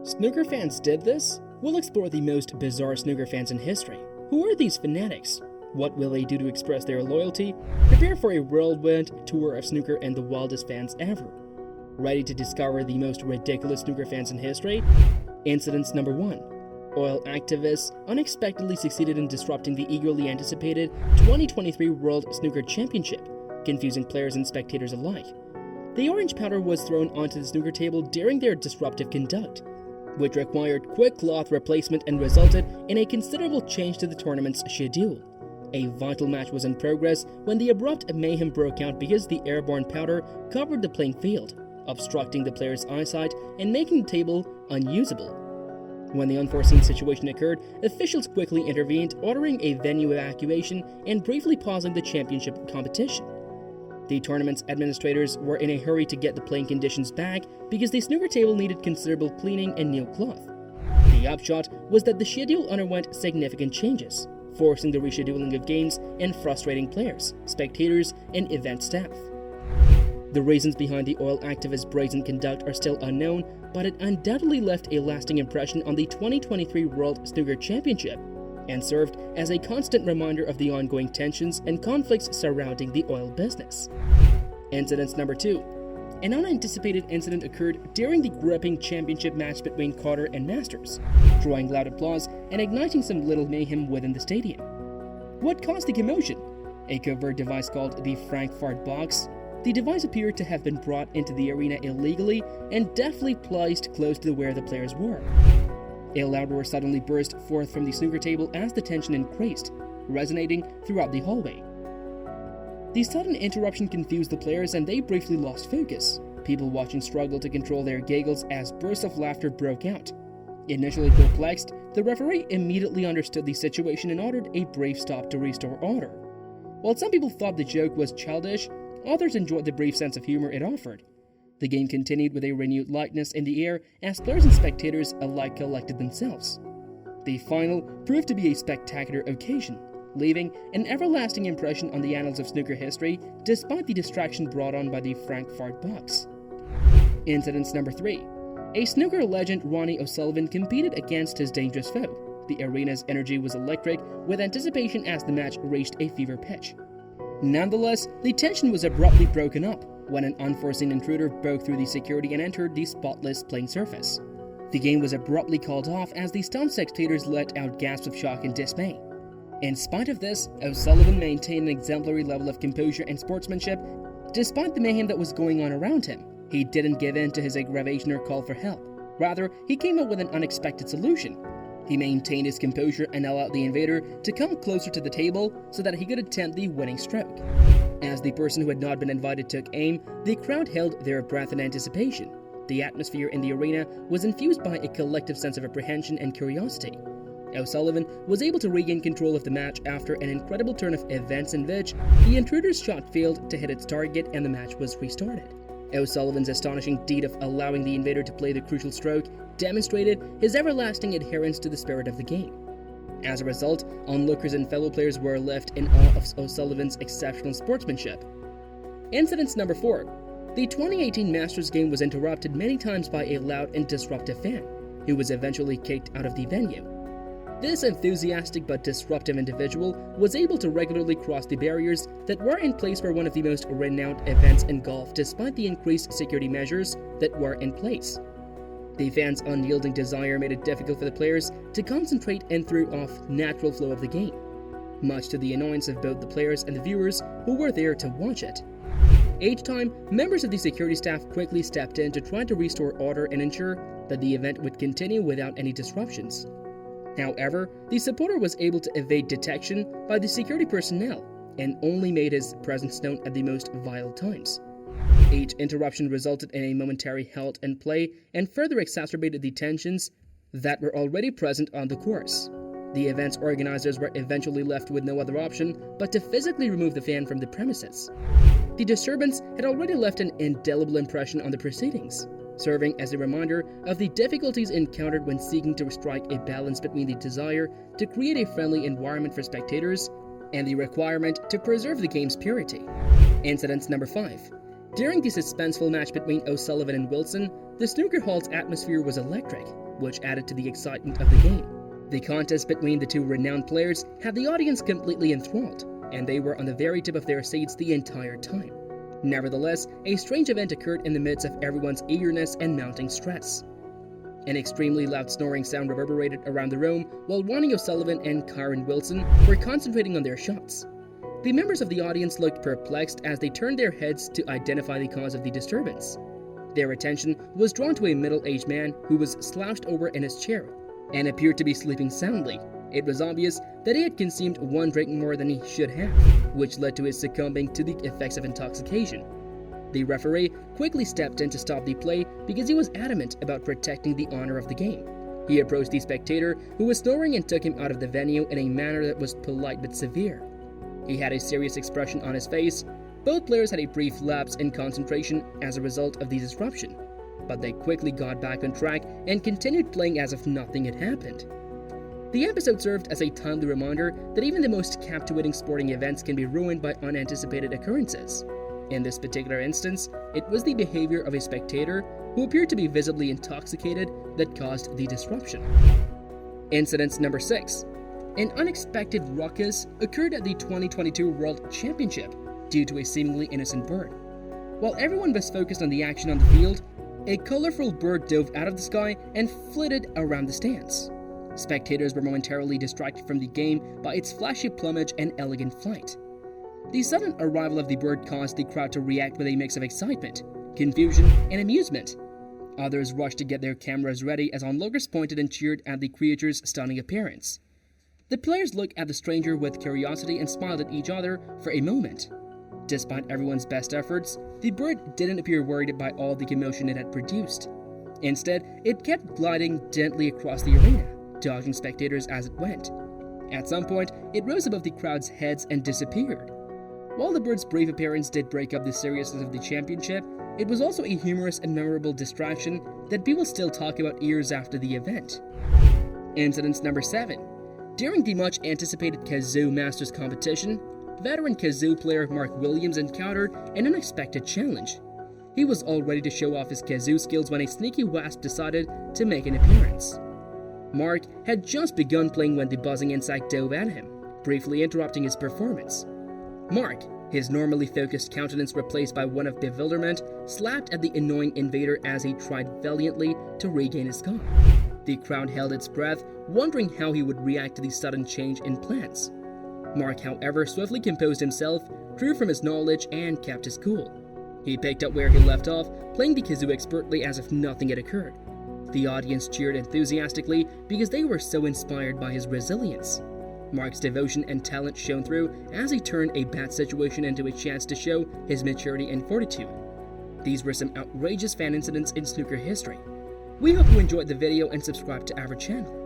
Snooker fans did this? We'll explore the most bizarre snooker fans in history. Who are these fanatics? What will they do to express their loyalty? Prepare for a whirlwind tour of snooker and the wildest fans ever. Ready to discover the most ridiculous snooker fans in history? Incidents number 1. Oil activists unexpectedly succeeded in disrupting the eagerly anticipated 2023 World Snooker Championship, confusing players and spectators alike. The orange powder was thrown onto the snooker table during their disruptive conduct, which required quick cloth replacement and resulted in a considerable change to the tournament's schedule. A vital match was in progress when the abrupt mayhem broke out because the airborne powder covered the playing field, obstructing the players' eyesight and making the table unusable. When the unforeseen situation occurred, officials quickly intervened, ordering a venue evacuation and briefly pausing the championship competition. The tournament's administrators were in a hurry to get the playing conditions back because the snooker table needed considerable cleaning and new cloth. The upshot was that the schedule underwent significant changes, forcing the rescheduling of games and frustrating players, spectators, and event staff. The reasons behind the oil activists' brazen conduct are still unknown, but it undoubtedly left a lasting impression on the 2023 World Snooker Championship and served as a constant reminder of the ongoing tensions and conflicts surrounding the oil business. Incidents number 2. An unanticipated incident occurred during the gripping championship match between Carter and Masters, drawing loud applause and igniting some little mayhem within the stadium. What caused the commotion? A covert device called the Frankfurt box. The device appeared to have been brought into the arena illegally and deftly placed close to where the players were. A loud roar suddenly burst forth from the snooker table as the tension increased, resonating throughout the hallway. The sudden interruption confused the players and they briefly lost focus. People watching struggled to control their giggles as bursts of laughter broke out. Initially perplexed, the referee immediately understood the situation and ordered a brief stop to restore order. While some people thought the joke was childish, others enjoyed the brief sense of humor it offered. The game continued with a renewed lightness in the air as players and spectators alike collected themselves. The final proved to be a spectacular occasion, leaving an everlasting impression on the annals of snooker history despite the distraction brought on by the Frankfurt box. Incidents number 3. A snooker legend, Ronnie O'Sullivan, competed against his dangerous foe. The arena's energy was electric, with anticipation as the match reached a fever pitch. Nonetheless, the tension was abruptly broken up when an unforeseen intruder broke through the security and entered the spotless playing surface. The game was abruptly called off as the stunned spectators let out gasps of shock and dismay. In spite of this, O'Sullivan maintained an exemplary level of composure and sportsmanship despite the mayhem that was going on around him. He didn't give in to his aggravation or call for help. Rather, he came up with an unexpected solution. He maintained his composure and allowed the invader to come closer to the table so that he could attempt the winning stroke. As the person who had not been invited took aim, the crowd held their breath in anticipation. The atmosphere in the arena was infused by a collective sense of apprehension and curiosity. O'Sullivan was able to regain control of the match after an incredible turn of events in which the intruder's shot failed to hit its target and the match was restarted. O'Sullivan's astonishing deed of allowing the invader to play the crucial stroke demonstrated his everlasting adherence to the spirit of the game. As a result, onlookers and fellow players were left in awe of O'Sullivan's exceptional sportsmanship. Incidents number 4. The 2018 Masters game was interrupted many times by a loud and disruptive fan, who was eventually kicked out of the venue. This enthusiastic but disruptive individual was able to regularly cross the barriers that were in place for one of the most renowned events in golf despite the increased security measures that were in place. The fans' unyielding desire made it difficult for the players to concentrate and threw off natural flow of the game, much to the annoyance of both the players and the viewers who were there to watch it. Each time, members of the security staff quickly stepped in to try to restore order and ensure that the event would continue without any disruptions. However, the supporter was able to evade detection by the security personnel and only made his presence known at the most vital times. Each interruption resulted in a momentary halt in play and further exacerbated the tensions that were already present on the course. The event's organizers were eventually left with no other option but to physically remove the fan from the premises. The disturbance had already left an indelible impression on the proceedings, serving as a reminder of the difficulties encountered when seeking to strike a balance between the desire to create a friendly environment for spectators and the requirement to preserve the game's purity. Incidents number 5. During the suspenseful match between O'Sullivan and Wilson, the snooker hall's atmosphere was electric, which added to the excitement of the game. The contest between the two renowned players had the audience completely enthralled, and they were on the very tip of their seats the entire time. Nevertheless, a strange event occurred in the midst of everyone's eagerness and mounting stress. An extremely loud snoring sound reverberated around the room while Ronnie O'Sullivan and Karen Wilson were concentrating on their shots. The members of the audience looked perplexed as they turned their heads to identify the cause of the disturbance. Their attention was drawn to a middle-aged man who was slouched over in his chair and appeared to be sleeping soundly. It was obvious that he had consumed one drink more than he should have, which led to his succumbing to the effects of intoxication. The referee quickly stepped in to stop the play because he was adamant about protecting the honor of the game. He approached the spectator who was snoring and took him out of the venue in a manner that was polite but severe. He had a serious expression on his face. Both players had a brief lapse in concentration as a result of the disruption, but they quickly got back on track and continued playing as if nothing had happened. The episode served as a timely reminder that even the most captivating sporting events can be ruined by unanticipated occurrences. In this particular instance, it was the behavior of a spectator who appeared to be visibly intoxicated that caused the disruption. Incident number 6. An unexpected ruckus occurred at the 2022 World Championship due to a seemingly innocent bird. While everyone was focused on the action on the field, a colorful bird dove out of the sky and flitted around the stands. Spectators were momentarily distracted from the game by its flashy plumage and elegant flight. The sudden arrival of the bird caused the crowd to react with a mix of excitement, confusion, and amusement. Others rushed to get their cameras ready as onlookers pointed and cheered at the creature's stunning appearance. The players looked at the stranger with curiosity and smiled at each other for a moment. Despite everyone's best efforts, the bird didn't appear worried by all the commotion it had produced. Instead, it kept gliding gently across the arena, dodging spectators as it went. At some point, it rose above the crowd's heads and disappeared. While the bird's brief appearance did break up the seriousness of the championship, it was also a humorous and memorable distraction that people still talk about years after the event. Incident number 7. During the much-anticipated Kazoo Masters competition, veteran Kazoo player Mark Williams encountered an unexpected challenge. He was all ready to show off his Kazoo skills when a sneaky wasp decided to make an appearance. Mark had just begun playing when the buzzing insect dove at him, briefly interrupting his performance. Mark, his normally focused countenance replaced by one of bewilderment, slapped at the annoying invader as he tried valiantly to regain his calm. The crowd held its breath, wondering how he would react to the sudden change in plans. Mark, however, swiftly composed himself, drew from his knowledge, and kept his cool. He picked up where he left off, playing the kazoo expertly as if nothing had occurred. The audience cheered enthusiastically because they were so inspired by his resilience. Mark's devotion and talent shone through as he turned a bad situation into a chance to show his maturity and fortitude. These were some outrageous fan incidents in snooker history. We hope you enjoyed the video and subscribe to our channel.